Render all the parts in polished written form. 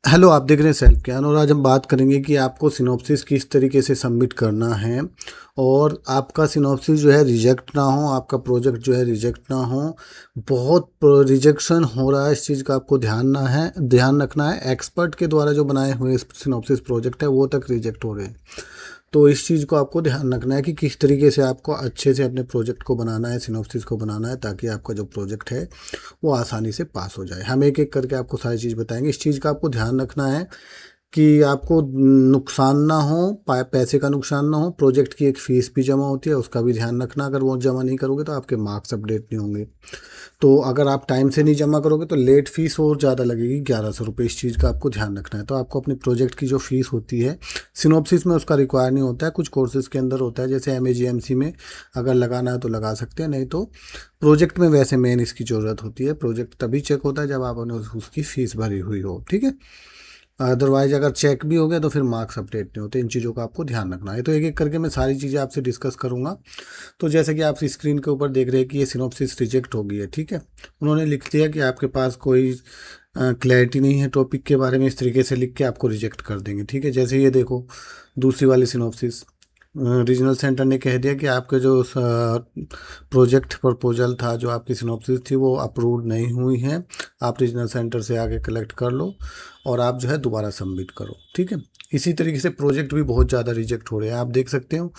Hello, आप देख रहे हैं सेल्फ ज्ञान और आज हम बात करेंगे कि आपको सिनॉप्सिस किस तरीके से सबमिट करना है और आपका सिनॉप्सिस जो है रिजेक्ट ना हो, आपका प्रोजेक्ट जो है रिजेक्ट ना हो। बहुत रिजेक्शन हो रहा है, इस चीज़ का आपको ध्यान रखना है। एक्सपर्ट के द्वारा जो बनाए हुए सिनॉप्सिस प्रोजेक्ट है वो तक रिजेक्ट हो रहे हैं। तो इस चीज़ को आपको ध्यान रखना है कि किस तरीके से आपको अच्छे से अपने प्रोजेक्ट को बनाना है, सिनॉप्सिस को बनाना है, ताकि आपका जो प्रोजेक्ट है वो आसानी से पास हो जाए। हम एक एक करके आपको सारी चीज़ बताएंगे। इस चीज़ का आपको ध्यान रखना है कि आपको नुकसान ना हो, पैसे का नुकसान ना हो। प्रोजेक्ट की एक फ़ीस भी जमा होती है, उसका भी ध्यान रखना। अगर वो जमा नहीं करोगे तो आपके मार्क्स अपडेट नहीं होंगे। तो अगर आप टाइम से नहीं जमा करोगे तो लेट फ़ीस और ज़्यादा लगेगी, 1100 रुपये। इस चीज़ का आपको ध्यान रखना है। तो आपको अपनी प्रोजेक्ट की जो फ़ीस होती है, सिनॉप्सिस में उसका रिक्वायर नहीं होता है, कुछ कोर्सेज़ के अंदर होता है, जैसे MAGMC में अगर लगाना है तो लगा सकते हैं, नहीं तो प्रोजेक्ट में वैसे मेन इसकी ज़रूरत होती है। प्रोजेक्ट तभी चेक होता है जब आपने उसकी फ़ीस भरी हुई हो, ठीक है। अदरवाइज अगर चेक भी हो गया तो फिर मार्क्स अपडेट नहीं होते। इन चीज़ों का आपको ध्यान रखना है। तो एक एक करके मैं सारी चीज़ें आपसे डिस्कस करूंगा। तो जैसे कि आप स्क्रीन के ऊपर देख रहे हैं कि ये सिनॉप्सिस रिजेक्ट हो गई है, ठीक है। उन्होंने लिख दिया कि आपके पास कोई क्लैरिटी नहीं है टॉपिक के बारे में, इस तरीके से लिख के आपको रिजेक्ट कर देंगे, ठीक है। जैसे ये देखो, दूसरी वाली सिनॉप्सिस, रीजनल सेंटर ने कह दिया कि आपके जो प्रोजेक्ट प्रपोजल था, जो आपकी सिनॉप्सिस थी, वो अप्रूव नहीं हुई है। आप रीजनल सेंटर से आगे कलेक्ट कर लो और आप जो है दोबारा सबमिट करो, ठीक है। इसी तरीके से प्रोजेक्ट भी बहुत ज़्यादा रिजेक्ट हो रहे हैं, आप देख सकते हो।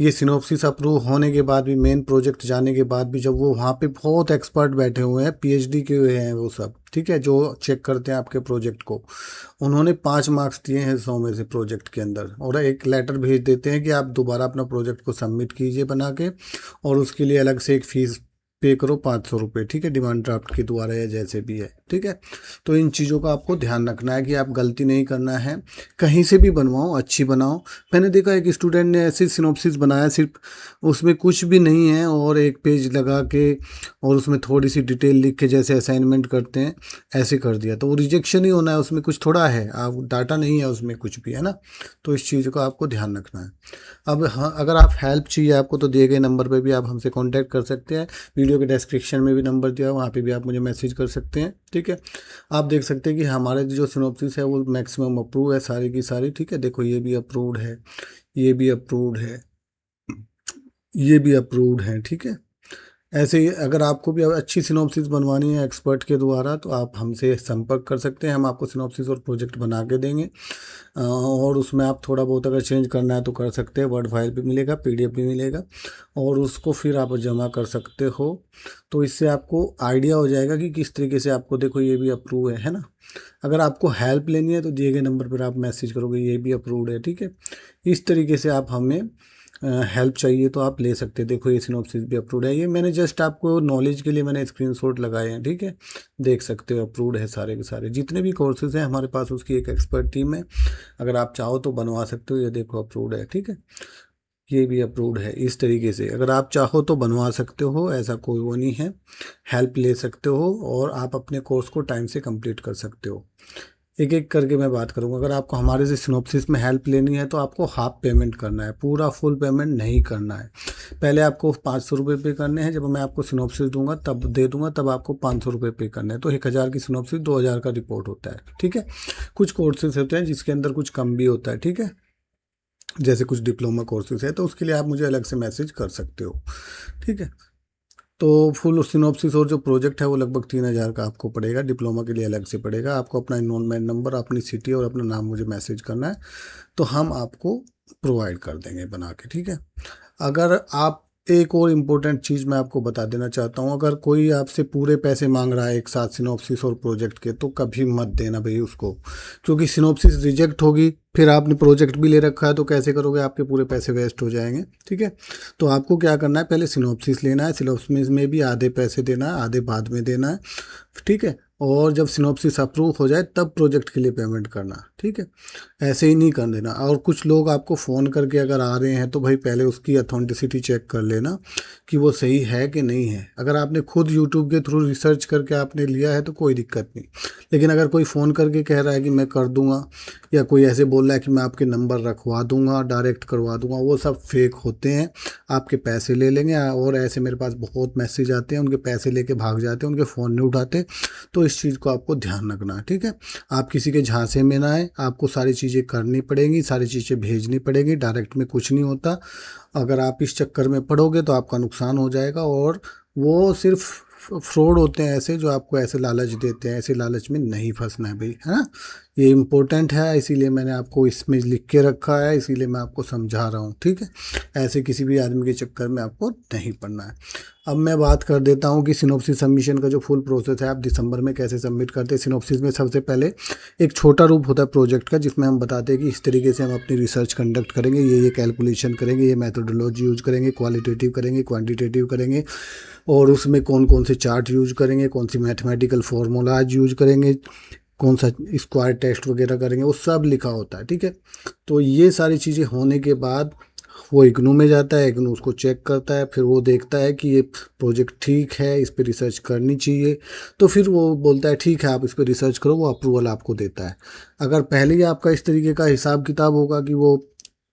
ये सिनॉप्सिस अप्रूव होने के बाद भी, मेन प्रोजेक्ट जाने के बाद भी, जब वो वहाँ पे बहुत एक्सपर्ट बैठे हुए हैं, PhD के हुए हैं वो सब, ठीक है, जो चेक करते हैं आपके प्रोजेक्ट को, उन्होंने 5 मार्क्स दिए हैं 100 में से प्रोजेक्ट के अंदर, और एक लेटर भेज देते हैं कि आप दोबारा अपना प्रोजेक्ट को सबमिट कीजिए बना के, और उसके लिए अलग से एक फ़ीस पे करो, 500 रुपये, ठीक है, डिमांड ड्राफ्ट के द्वारा या जैसे भी है, ठीक है। तो इन चीज़ों का आपको ध्यान रखना है कि आप गलती नहीं करना है। कहीं से भी बनवाओ, अच्छी बनाओ। मैंने देखा एक स्टूडेंट ने ऐसी सिनॉप्सिस बनाया, सिर्फ उसमें कुछ भी नहीं है और एक पेज लगा के और उसमें थोड़ी सी डिटेल लिख के, जैसे असाइनमेंट करते हैं, ऐसे कर दिया। तो वो रिजेक्शन ही होना है, उसमें कुछ थोड़ा है, आप डाटा नहीं है उसमें कुछ भी, है ना। तो इस चीज़ का आपको ध्यान रखना है। अब हाँ, अगर आप हेल्प चाहिए आपको तो दिए गए नंबर पे भी आप हमसे कांटेक्ट कर सकते हैं। वीडियो के डिस्क्रिप्शन में भी नंबर दिया है, वहाँ पे भी आप मुझे मैसेज कर सकते हैं, ठीक है। आप देख सकते हैं कि हमारे जो सिनॉप्सिस है वो मैक्सिमम अप्रूव है, सारी की सारी, ठीक है। देखो, ये भी अप्रूव्ड है, ये भी अप्रूव्ड है, ये भी अप्रूव्ड है, ठीक है। ऐसे ही अगर आपको भी अच्छी सिनॉप्सिस बनवानी है एक्सपर्ट के द्वारा तो आप हमसे संपर्क कर सकते हैं। हम आपको सिनॉप्सिस और प्रोजेक्ट बना के देंगे, और उसमें आप थोड़ा बहुत अगर चेंज करना है तो कर सकते हैं। वर्ड फाइल भी मिलेगा, PDF भी मिलेगा, और उसको फिर आप जमा कर सकते हो। तो इससे आपको आइडिया हो जाएगा कि किस तरीके से आपको, देखो ये भी अप्रूव है ना। अगर आपको हेल्प लेनी है तो दिए गए नंबर पर आप मैसेज करोगे, ये भी अप्रूव्ड है, ठीक है। इस तरीके से आप हमें हेल्प चाहिए तो आप ले सकते हैं। देखो, ये सिनॉप्सिस भी अप्रूव्ड है। ये मैंने जस्ट आपको नॉलेज के लिए मैंने स्क्रीनशॉट लगाए हैं, ठीक है। देख सकते हो, अप्रूव्ड है सारे के सारे। जितने भी कोर्सेज हैं हमारे पास, उसकी एक एक्सपर्ट टीम है। अगर आप चाहो तो बनवा सकते हो। ये देखो, अप्रूव्ड है, ठीक है। ये भी अप्रूव्ड है। इस तरीके से अगर आप चाहो तो बनवा सकते हो, ऐसा कोई वो नहीं है। हेल्प ले सकते हो और आप अपने कोर्स को टाइम से कंप्लीट कर सकते हो। एक एक करके मैं बात करूंगा। अगर आपको हमारे से सिनॉप्सिस में हेल्प लेनी है तो आपको हाफ पेमेंट करना है, पूरा फुल पेमेंट नहीं करना है। पहले आपको 500 रुपये पे करने हैं। जब मैं आपको सिनॉप्सिस दूंगा तब दे दूंगा, तब आपको 500 रुपये पे करने हैं। तो 1000 की सिनॉप्सिस 2000 का रिपोर्ट होता है, ठीक है। कुछ कोर्सेज होते हैं जिसके अंदर कुछ कम भी होता है, ठीक है। जैसे कुछ डिप्लोमा कोर्सेज है तो उसके लिए आप मुझे अलग से मैसेज कर सकते हो, ठीक है। तो फुल सिनॉप्सिस और जो प्रोजेक्ट है वो लगभग 3000 का आपको पड़ेगा। डिप्लोमा के लिए अलग से पड़ेगा। आपको अपना इनरोलमेंट नंबर, अपनी सिटी और अपना नाम मुझे मैसेज करना है, तो हम आपको प्रोवाइड कर देंगे बना के, ठीक है। अगर आप, एक और इम्पोर्टेंट चीज़ मैं आपको बता देना चाहता हूँ, अगर कोई आपसे पूरे पैसे मांग रहा है एक साथ सिनॉप्सिस और प्रोजेक्ट के, तो कभी मत देना भाई उसको, क्योंकि सिनॉप्सिस रिजेक्ट होगी, फिर आपने प्रोजेक्ट भी ले रखा है तो कैसे करोगे, आपके पूरे पैसे वेस्ट हो जाएंगे, ठीक है। तो आपको क्या करना है, पहले सिनॉप्सिस लेना है। सिनॉप्सिस में भी आधे पैसे देना है, आधे बाद में देना है, ठीक है। और जब सिनॉप्सिस अप्रूव हो जाए तब प्रोजेक्ट के लिए पेमेंट करना, ठीक है। ऐसे ही नहीं कर देना। और कुछ लोग आपको फ़ोन करके अगर आ रहे हैं तो भाई पहले उसकी अथेंटिसिटी चेक कर लेना कि वो सही है कि नहीं है। अगर आपने खुद यूट्यूब के थ्रू रिसर्च करके आपने लिया है तो कोई दिक्कत नहीं। लेकिन अगर कोई फ़ोन करके कह रहा है कि मैं कर दूंगा, या कोई ऐसे बोल रहा है कि मैं आपके नंबर रखवा दूंगा, डायरेक्ट करवा दूंगा, वो सब फेक होते हैं। आपके पैसे ले लेंगे। और ऐसे मेरे पास बहुत मैसेज आते हैं, उनके पैसे लेके भाग जाते हैं, उनके फ़ोन नहीं उठाते। तो इस इस चीज़ को आपको ध्यान रखना है, ठीक है। आप किसी के झांसे में ना आए, आपको सारी चीज़ें करनी पड़ेंगी, सारी चीज़ें भेजनी पड़ेंगी, डायरेक्ट में कुछ नहीं होता। अगर आप इस चक्कर में पड़ोगे तो आपका नुकसान हो जाएगा। और वो सिर्फ फ्रॉड होते हैं ऐसे, जो आपको ऐसे लालच देते हैं, ऐसे लालच में नहीं फंसना है भाई, है ना। ये इम्पोर्टेंट है, इसीलिए मैंने आपको इसमें लिख के रखा है, इसीलिए मैं आपको समझा रहा हूँ, ठीक है। ऐसे किसी भी आदमी के चक्कर में आपको नहीं पड़ना है। अब मैं बात कर देता हूँ कि सिनॉप्सिस सबमिशन का जो फुल प्रोसेस है, आप दिसंबर में कैसे सबमिट करते हैं। सिनॉप्सिस में सबसे पहले एक छोटा रूप होता है प्रोजेक्ट का, जिसमें हम बताते हैं कि इस तरीके से हम अपनी रिसर्च कंडक्ट करेंगे, ये कैलकुलेशन करेंगे, ये मेथोडोलॉजी यूज करेंगे, क्वालिटेटिव करेंगे, क्वांटिटेटिव करेंगे, और उसमें कौन कौन से चार्ट यूज करेंगे, कौन सी मैथमेटिकल फार्मूलाज यूज करेंगे, कौन सा स्क्वायर टेस्ट वगैरह करेंगे, वो सब लिखा होता है, ठीक है। तो ये सारी चीज़ें होने के बाद वो इग्नू में जाता है, इग्नू उसको चेक करता है, फिर वो देखता है कि ये प्रोजेक्ट ठीक है, इस पर रिसर्च करनी चाहिए, तो फिर वो बोलता है ठीक है आप इस पर रिसर्च करो, वो अप्रूवल आपको देता है। अगर पहले ही आपका इस तरीके का हिसाब किताब होगा कि वो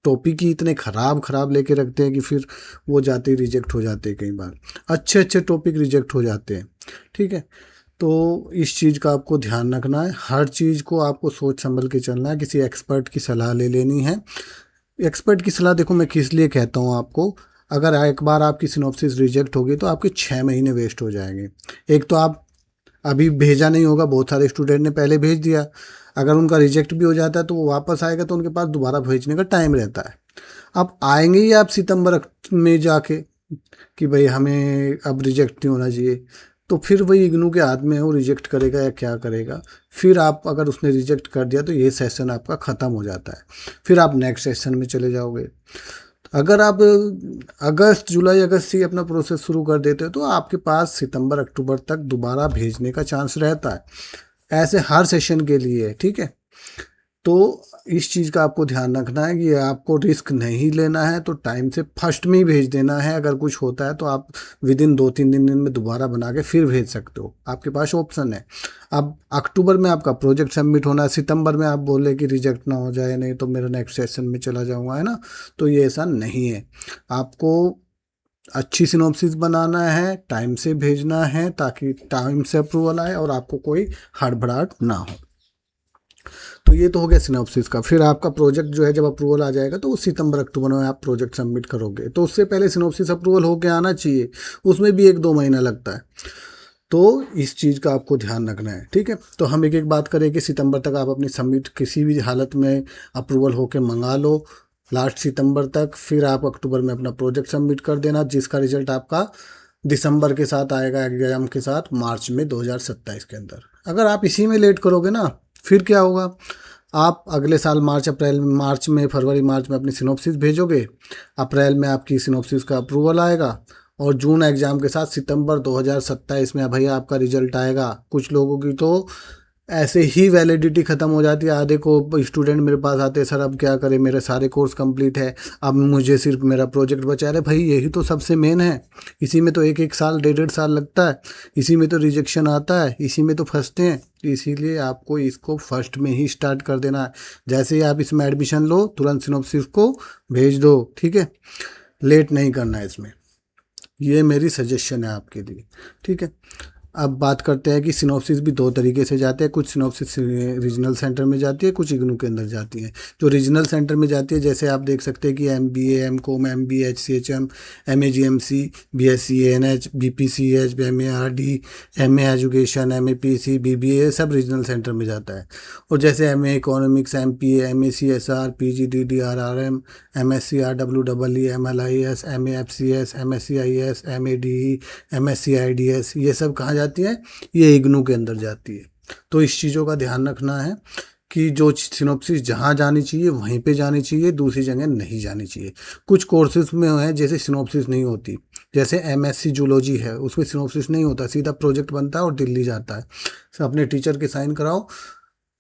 टॉपिक ही इतने ख़राब ख़राब लेके रखते हैं कि फिर वो जाते ही रिजेक्ट हो जाते हैं, कई बार अच्छे अच्छे टॉपिक रिजेक्ट हो जाते हैं, ठीक है। तो इस चीज़ का आपको ध्यान रखना है, हर चीज़ को आपको सोच संभल के चलना है, किसी एक्सपर्ट की सलाह ले लेनी है। एक्सपर्ट की सलाह देखो मैं किस लिए कहता हूँ आपको, अगर एक बार आपकी सिनॉप्सिस रिजेक्ट होगी तो आपके 6 महीने वेस्ट हो जाएंगे। एक तो आप अभी भेजा नहीं होगा, बहुत सारे स्टूडेंट ने पहले भेज दिया, अगर उनका रिजेक्ट भी हो जाता है तो वो वापस आएगा तो उनके पास दोबारा भेजने का टाइम रहता है। अब आएंगे ही आप सितंबर में जाके कि भाई हमें अब रिजेक्ट नहीं होना चाहिए, तो फिर वही इग्नू के हाथ में है, वो रिजेक्ट करेगा या क्या करेगा। फिर आप अगर उसने रिजेक्ट कर दिया तो ये सेशन आपका ख़त्म हो जाता है, फिर आप नेक्स्ट सेशन में चले जाओगे। अगर आप अगस्त जुलाई अगस्त से ही अपना प्रोसेस शुरू कर देते हो तो आपके पास सितंबर अक्टूबर तक दोबारा भेजने का चांस रहता है, ऐसे हर सेशन के लिए है, ठीक है। तो इस चीज़ का आपको ध्यान रखना है कि आपको रिस्क नहीं लेना है, तो टाइम से फर्स्ट में ही भेज देना है। अगर कुछ होता है तो आप विद इन 2-3 दिन में दोबारा बना के फिर भेज सकते हो, आपके पास ऑप्शन है। अब अक्टूबर में आपका प्रोजेक्ट सबमिट होना है, सितंबर में आप बोले कि रिजेक्ट ना हो जाए, नहीं तो मेरा नेक्स्ट सेशन में चला जाऊँगा, है ना। तो ये ऐसा नहीं है, आपको अच्छी सिनॉप्सिस बनाना है, टाइम से भेजना है ताकि टाइम से अप्रूवल आए और आपको कोई हड़बड़ाहट ना हो। तो ये तो हो गया सिनॉप्सिस का। फिर आपका प्रोजेक्ट जो है जब अप्रूवल आ जाएगा तो उस सितंबर अक्टूबर में आप प्रोजेक्ट सबमिट करोगे, तो उससे पहले सिनॉप्सिस अप्रूवल होके आना चाहिए, उसमें भी 1-2 महीना लगता है। तो इस चीज़ का आपको ध्यान रखना है, ठीक है। तो हम एक एक बात करें कि सितंबर तक आप अपनी सबमिट किसी भी हालत में अप्रूवल होके मंगा लो, लास्ट सितंबर तक। फिर आप अक्टूबर में अपना प्रोजेक्ट सबमिट कर देना, जिसका रिजल्ट आपका दिसंबर के साथ आएगा, एग्जाम के साथ मार्च में 2027 के अंदर। अगर आप इसी में लेट करोगे ना, फिर क्या होगा, आप अगले साल मार्च में फरवरी मार्च में अपनी सिनॉप्सिस भेजोगे, अप्रैल में आपकी सिनॉप्सिस का अप्रूवल आएगा, और जून एग्ज़ाम के साथ सितंबर 2027 में भैया आपका रिजल्ट आएगा। कुछ लोगों की तो ऐसे ही वैलिडिटी ख़त्म हो जाती है। आधे को स्टूडेंट मेरे पास आते हैं, सर अब क्या करें, मेरे सारे कोर्स कंप्लीट है, अब मुझे सिर्फ मेरा प्रोजेक्ट बचा है। भाई यही तो सबसे मेन है, इसी में तो 1-1 साल 1.5 साल लगता है, इसी में तो रिजेक्शन आता है, इसी में तो फंसते हैं। इसीलिए आपको इसको फर्स्ट में ही स्टार्ट कर देना है। जैसे ही आप इसमें एडमिशन लो तुरंत सिनॉप्सिस को भेज दो, ठीक है, लेट नहीं करना है इसमें। ये मेरी सजेशन है आपके लिए, ठीक है। अब बात करते हैं कि सिनॉप्सिस भी 2 तरीके से जाते हैं, कुछ सिनॉप्सिस रीजनल सेंटर में जाती है, कुछ इग्नू के अंदर जाती है। जो रीजनल सेंटर में जाती है, जैसे आप देख सकते हैं कि MBA MCOM MBA HCHM MA GMC BSc ANH BPCH MARD MA education MAPC BBA सब रीजनल सेंटर में जाता है। और जैसे MA economics MPA MA CSR PG DD RRM MSc REE MLIS MA FCS MSc IS MA DE MSc IDS, ये सब कहाँ जाती है, ये इग्नू के अंदर जाती है। तो इस चीज़ों का ध्यान रखना है कि जो सिनॉप्सिस जहाँ जानी चाहिए वहीं पे जानी चाहिए, दूसरी जगह नहीं जानी चाहिए। कुछ कोर्सेज में है जैसे सिनॉप्सिस नहीं होती, जैसे MSc जूलॉजी है, उसमें सिनॉप्सिस नहीं होता, सीधा प्रोजेक्ट बनता है और दिल्ली जाता है। तो अपने टीचर के साइन कराओ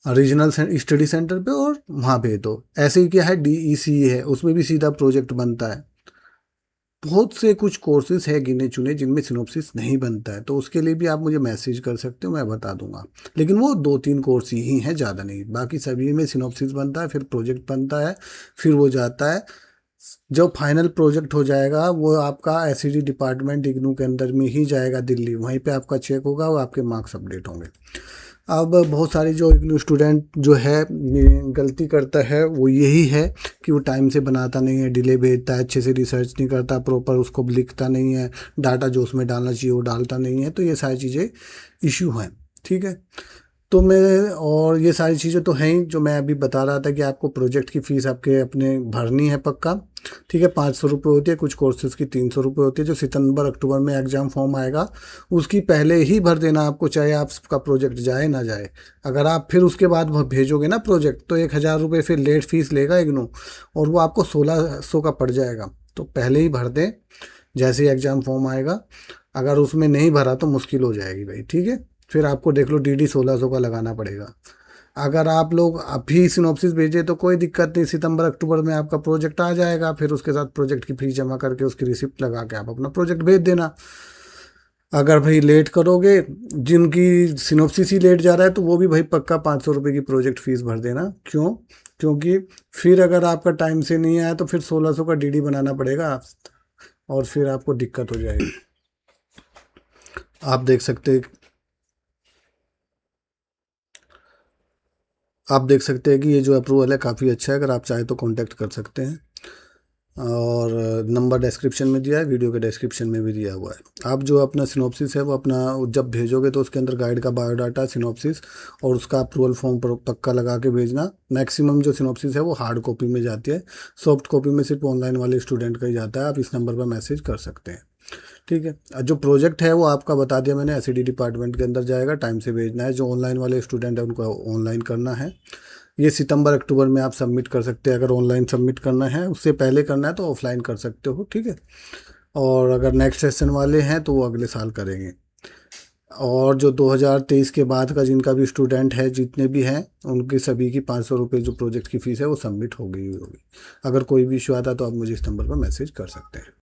रीजनल स्टडी सेंटर पे और वहाँ भेज दो। ऐसे ही क्या है DEC है, उसमें भी सीधा प्रोजेक्ट बनता है। बहुत से कुछ कोर्सेज है गिने चुने जिनमें सिनॉप्सिस नहीं बनता है, तो उसके लिए भी आप मुझे मैसेज कर सकते हो, मैं बता दूंगा। लेकिन वो 2-3 कोर्स ही हैं, ज़्यादा नहीं, बाकी सभी में सिनॉप्सिस बनता है, फिर प्रोजेक्ट बनता है, फिर वो जाता है जो फाइनल प्रोजेक्ट हो जाएगा वो आपका एसईडी डिपार्टमेंट इग्नू के अंदर में ही जाएगा दिल्ली, वहीं पे आपका चेक होगा और आपके मार्क्स अपडेट होंगे। अब बहुत सारी जो इग्नू स्टूडेंट जो है गलती करता है वो यही है कि वो टाइम से बनाता नहीं है, डिले भेजता है, अच्छे से रिसर्च नहीं करता, प्रॉपर उसको लिखता नहीं है, डाटा जो उसमें डालना चाहिए वो डालता नहीं है, तो ये सारी चीज़ें इश्यू हैं। ठीक है, तो मैं और ये सारी चीज़ें तो हैं ही जो मैं अभी बता रहा था कि आपको प्रोजेक्ट की फ़ीस आपके अपने भरनी है पक्का। ठीक है, 500 रुपये होती है, कुछ कोर्सेज़ की 300 रुपये होती है। जो सितंबर अक्टूबर में एग्ज़ाम फॉर्म आएगा उसकी पहले ही भर देना आपको, चाहे आपका प्रोजेक्ट जाए ना जाए। अगर आप फिर उसके बाद भेजोगे ना प्रोजेक्ट तो 1,000 रुपये फिर लेट फीस लेगा इग्नू, और वो आपको 1600 का पड़ जाएगा। तो पहले ही भर दें जैसे ही एग्ज़ाम फॉर्म आएगा, अगर उसमें नहीं भरा तो मुश्किल हो जाएगी भाई। ठीक है, फिर आपको देख लो डीडी 1600 का लगाना पड़ेगा। अगर आप लोग अभी सिनॉप्सिस भेजे तो कोई दिक्कत नहीं, सितंबर अक्टूबर में आपका प्रोजेक्ट आ जाएगा, फिर उसके साथ प्रोजेक्ट की फीस जमा करके उसकी रिसिप्ट लगा के आप अपना प्रोजेक्ट भेज देना। अगर भाई लेट करोगे, जिनकी सिनॉप्सिस ही लेट जा रहा है तो वो भी भाई पक्का 500 रुपये की प्रोजेक्ट फीस भर देना। क्यों? क्योंकि फिर अगर आपका टाइम से नहीं आया तो फिर 1600 का डीडी बनाना पड़ेगा और फिर आपको दिक्कत हो जाएगी। आप देख सकते आप देख सकते हैं कि ये जो अप्रूवल है काफ़ी अच्छा है, अगर आप चाहें तो कांटेक्ट कर सकते हैं, और नंबर डिस्क्रिप्शन में दिया है, वीडियो के डिस्क्रिप्शन में भी दिया हुआ है। आप जो अपना सिनॉप्सिस है वो अपना जब भेजोगे तो उसके अंदर गाइड का बायोडाटा, सिनॉप्सिस और उसका अप्रूवल फॉर्म पर पक्का लगा के भेजना। मैक्सिमम जो सिनॉप्सिस है वो हार्ड कॉपी में जाती है, सॉफ्ट कॉपी में सिर्फ ऑनलाइन वाले स्टूडेंट का ही जाता है। आप इस नंबर पर मैसेज कर सकते हैं। ठीक है, जो प्रोजेक्ट है वो आपका बता दिया मैंने, एसईडी डिपार्टमेंट के अंदर जाएगा, टाइम से भेजना है। जो ऑनलाइन वाले स्टूडेंट है उनको ऑनलाइन करना है। ये सितंबर अक्टूबर में आप सबमिट कर सकते हैं। अगर ऑनलाइन सबमिट करना है, उससे पहले करना है तो ऑफलाइन कर सकते हो। ठीक है, और अगर नेक्स्ट सेशन वाले हैं तो वो अगले साल करेंगे। और जो 2023 के बाद का जिनका भी स्टूडेंट है, जितने भी हैं, उनकी सभी की 500 रुपये जो प्रोजेक्ट की फ़ीस है वो सबमिट हो गई होगी। अगर कोई भी इशू आता तो आप मुझे इस नंबर पर मैसेज कर सकते हैं।